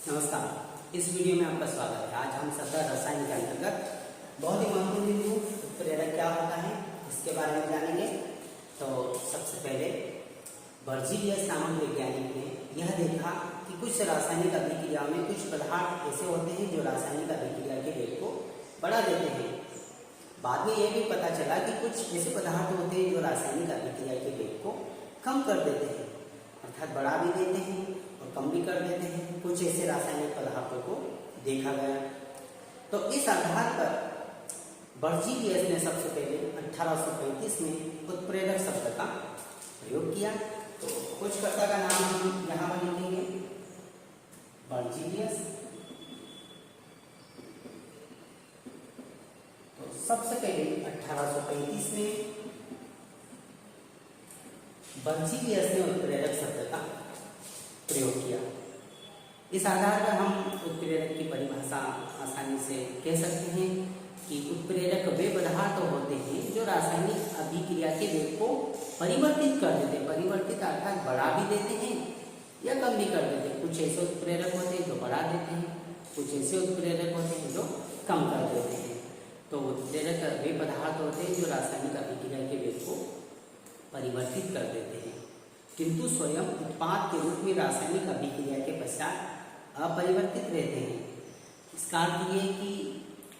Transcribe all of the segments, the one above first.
नमस्कार। इस वीडियो में आपका स्वागत है। आज हम सतह रसायन के अंतर्गत बहुत ही महत्वपूर्ण बिंदु उत्प्रेरक क्या होता है इसके बारे में जानेंगे। तो सबसे पहले बर्जीलियस नामक वैज्ञानिक ने यह देखा कि कुछ रासायनिक अभिक्रियाओं में कुछ पदार्थ ऐसे होते हैं जो रासायनिक अभिक्रिया के वेग को बढ़ा देते हैं। बाद में यह भी पता चला कि कुछ ऐसे पदार्थ होते हैं जो रासायनिक अभिक्रिया के वेग को कम कर देते हैं, अर्थात बढ़ा भी देते हैं और कम भी कर देते हैं। कुछ ऐसे रासायनिक पदार्थों को देखा गया। तो इस आधार पर बर्जीलियस ने सबसे पहले 1835 में उत्प्रेरक शब्द का प्रयोग किया। तो खोजकर्ता का नाम हम यहाँ पर लिखेंगे बर्जीलियस। तो सबसे पहले 1835 में बर्जीलियस ने उत्प्रेरक शब्द का प्रयोग किया। इस आधार पर हम उत्प्रेरक की परिभाषा आसानी से कह सकते हैं कि उत्प्रेरक वे पदार्थ होते हैं जो रासायनिक अभिक्रिया के वेग को परिवर्तित कर देते हैं। परिवर्तित अर्थात बढ़ा भी देते हैं या कम भी कर देते हैं। कुछ ऐसे उत्प्रेरक होते हैं जो बढ़ा देते हैं, कुछ ऐसे उत्प्रेरक होते हैं जो कम कर देते हैं। तो उत्प्रेरक वे पदार्थ होते हैं जो रासायनिक अभिक्रिया के वेग को परिवर्तित कर देते हैं, किंतु स्वयं उत्पाद के रूप में रासायनिक अभिक्रिया के पश्चात अपरिवर्तित रहते हैं। इसका अर्थ ये कि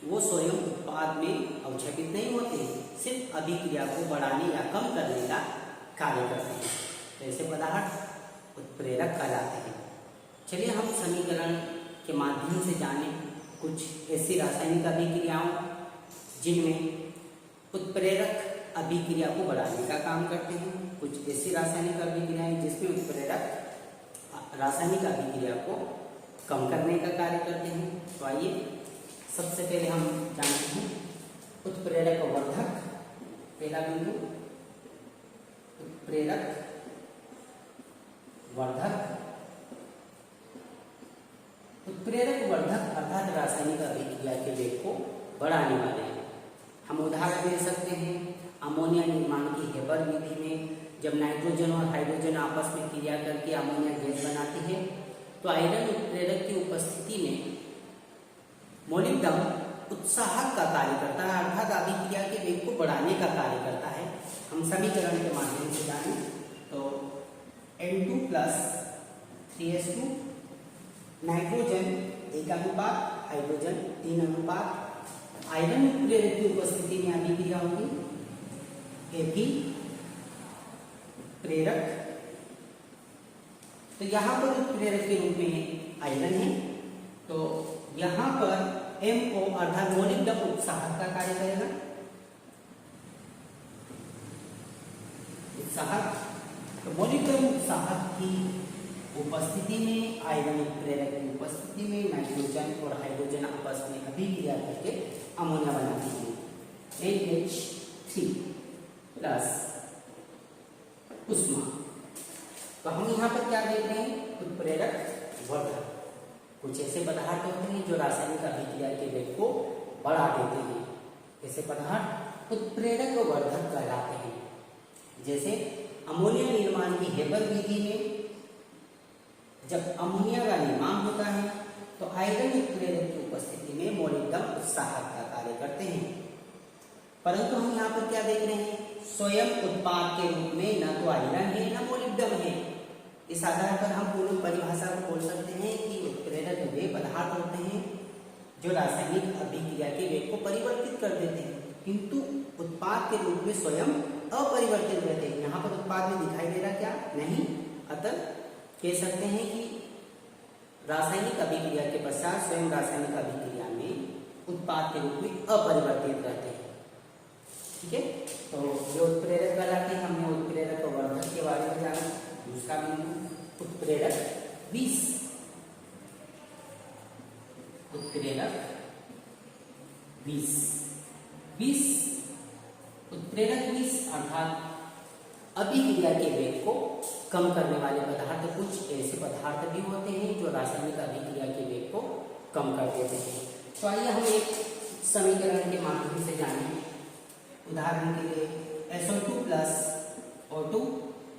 वो स्वयं उत्पाद में अवक्षेपित नहीं होते, सिर्फ अभिक्रिया को बढ़ाने या कम करने का कार्य करते हैं। तो ऐसे पदार्थ उत्प्रेरक कहलाते हैं। चलिए हम समीकरण के माध्यम से जानें कुछ ऐसी रासायनिक अभिक्रियाओं जिनमें उत्प्रेरक अभिक्रिया को बढ़ाने का काम करते हैं, कुछ ऐसी रासायनिक अभिक्रियाएं जिसमें उत्प्रेरक रासायनिक अभिक्रिया को कम करने का कार्य करते हैं। तो आइए सबसे पहले हम जानते हैं उत्प्रेरक वर्धक। पहला बिंदु उत्प्रेरक वर्धक। उत्प्रेरक वर्धक अर्थात रासायनिक अभिक्रिया के वेग को बढ़ाने वाले हैं। हम उदाहरण दे सकते हैं अमोनिया निर्माण की हेबर विधि में जब नाइट्रोजन और हाइड्रोजन आपस में क्रिया करके अमोनिया गैस बनाती है तो आयरन उत्प्रेरक की उपस्थिति में मोलिब्डेनम उत्साहक का कार्य करता है, अर्थात अभिक्रिया के वेग को बढ़ाने का कार्य करता है। हम समीकरण के माध्यम से जानें तो N2 + 3S2 नाइट्रोजन 1 अनुपात हाइड्रोजन 3 अनुपात आयरन उत्प्रेरक की उपस्थिति में अभिक्रिया होगी Fe प्रेरक। तो यहाँ पर उत्प्रेरक के रूप में आयरन है, तो यहाँ पर MO अर्थात मोलिब्डेनम उत्साहक का कार्य करेगा। उत्साहक, तो मोलिब्डेनम उत्साहक की उपस्थिति में आयरन उत्प्रेरक की उपस्थिति में नाइट्रोजन और हाइड्रोजन आपस में अभिक्रिया करके अमोनिया बनाती है NH3 प्लस उष्मा। तो हम यहाँ पर क्या देख रहे हैं उत्प्रेरक वर्धक। कुछ ऐसे पदार्थ होते हैं जो रासायनिक अभिक्रिया के वेग को बढ़ा देते हैं। ऐसे पदार्थ उत्प्रेरक वर्धक कहलाते हैं। जैसे अमोनिया निर्माण की हेबर विधि में जब अमोनिया का निर्माण होता है तो आयरन उत्प्रेरक की उपस्थिति में मोलिब्डेनम उत्साहक का कार्य करते हैं। परंतु हम यहाँ पर क्या देख रहे हैं स्वयं उत्पाद के रूप में न तो आयरन है न मोलिब्डेनम है। इस आधार पर हम पूर्ण परिभाषा को बोल सकते हैं कि उत्प्रेरक वे पदार्थ होते हैं जो रासायनिक अभिक्रिया के वेग को परिवर्तित कर देते हैं, किंतु उत्पाद के रूप में स्वयं अपरिवर्तित रहते हैं। यहाँ पर उत्पाद में दिखाई दे रहा क्या नहीं, अतः कह सकते हैं कि रासायनिक अभिक्रिया के पश्चात स्वयं रासायनिक अभिक्रिया में उत्पाद के रूप में अपरिवर्तित रहते हैं। ठीक है, तो ये उत्प्रेरक कहलाते हैं। हमने उत्प्रेरक वर्धक के बारे में जाना। दूसरा बिंदु उत्प्रेरक विष। उत्प्रेरक विष। विष उत्प्रेरक विष अर्थात अभिक्रिया के वेग को कम करने वाले पदार्थ। कुछ ऐसे पदार्थ भी होते हैं जो रासायनिक अभिक्रिया के वेग को कम कर देते हैं। तो आइए हम एक समीकरण के माध्यम से जानें। उदाहरण के लिए SO2 + O2,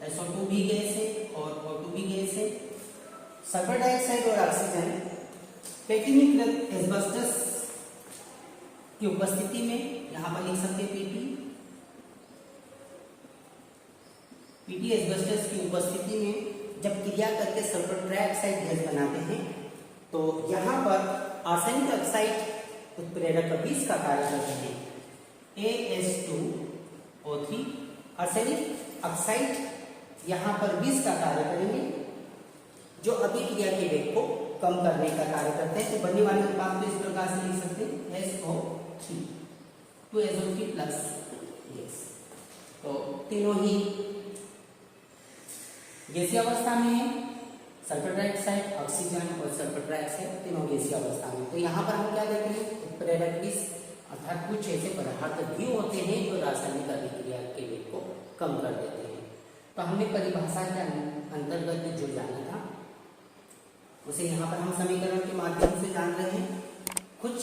SO2 भी गैस है और O2 भी गैस है। सल्फर डाइऑक्साइड और ऑक्सीजन पेटिनीकृत एस्बेस्टस की उपस्थिति में, यहां पर लिख सकते हैं पीटी एस्बेस्टस की उपस्थिति में जब क्रिया करके सल्फर ट्राइऑक्साइड गैस बनाते हैं तो यहाँ पर आर्सेनिक ऑक्साइड उत्प्रेरक 20 का कार्य करते हैं। AS2O3 आर्सेनिक ऑक्साइड यहाँ पर 20 का कार्य करेंगे जो अभिक्रिया के वेग को कम करने का कार्य करते हैं। तो बनने वाले उत्पाद को इस प्रकार से लिख सकते हैं SO3 2SO3 प्लस गैस। तो तीनों ही गैसीय अवस्था में है, सल्फर डाइऑक्साइड, ऑक्सीजन और सल्फर ट्राइऑक्साइड तीनों गैसीय अवस्था में। तो यहाँ पर हम क्या देख रहे हैं, उत्प्रेरक 20 अर्थात कुछ ऐसे पदार्थ भी होते हैं जो रासायनिक अभिक्रिया के वेग को कम कर देते हैं। तो हमने परिभाषा के अंतर्गत जो जाना था उसे यहाँ पर हम समीकरण के माध्यम से जान रहे हैं। कुछ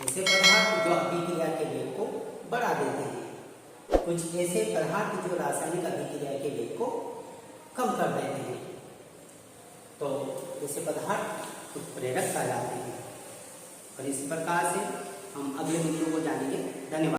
ऐसे पदार्थ जो अभिक्रिया के वेग को बढ़ा देते हैं, कुछ ऐसे पदार्थ जो रासायनिक अभिक्रिया के वेग को कम कर देते हैं। तो ऐसे पदार्थ उत्प्रेरक कहलाते हैं। और इस प्रकार से हम अगले वीडियो को जानेंगे। धन्यवाद।